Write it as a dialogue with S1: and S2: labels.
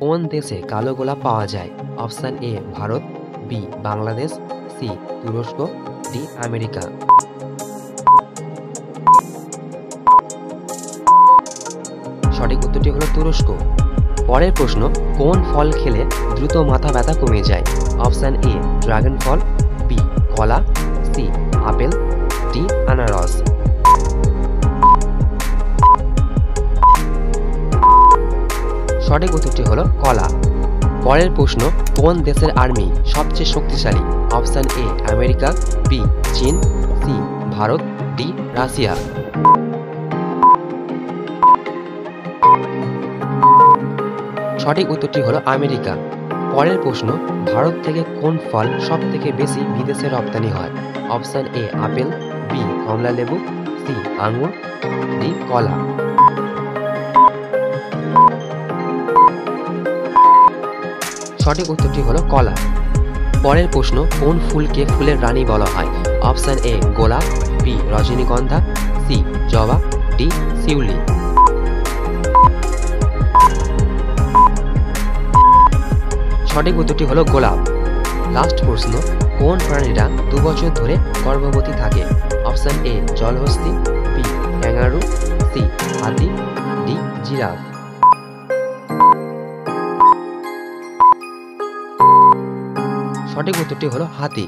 S1: কোন দেশে কালো গোলাপ পাওয়া যায়? Option A Bharat, B Bangladesh, C তুরস্ক, ডি আমেরিকা। সঠিক উত্তরটি হলো তুরস্ক। পরের প্রশ্ন, কোন ফল খেলে দ্রুত মাথা ব্যথা কমে যায়? অপশন এ ড্রাগন ফল, বি কলা, সি আপেল, ডি আনারস। সঠিক উত্তরটি হলো কলা। পরের প্রশ্ন, কোন দেশের আর্মি সবচেয়ে শক্তিশালী? অপশন এ আমেরিকা, বি চীন, সি ভারত, ডি রাশিয়া। সঠিক উত্তরটি হলো আমেরিকা। পরের প্রশ্ন, ভারত থেকে কোন ফল সব থেকে বেশি বিদেশে রপ্তানি হয়? অপশন এ আপেল, বি কমলা লেবু, সি আঙ্গুর, ডি কলা। সঠিক উত্তরটি হলো কলা। পরের প্রশ্ন, কোন ফুলকে ফুলের রানী বলা হয়? অপশন এ গোলাপ, বি রজনীগন্ধা, সি জবা, ডি শিউলি। সঠিক উত্তরটি হলো গোলাপ। লাস্ট প্রশ্ন, কোন প্রাণীরা 2 বছর ধরে গর্ভবতী থাকে? অপশন এ জলহস্তী, বি ক্যাঙ্গারু, সি হাতি, ডি জিরাফ। সঠিক উত্তরটি হলো হাতি।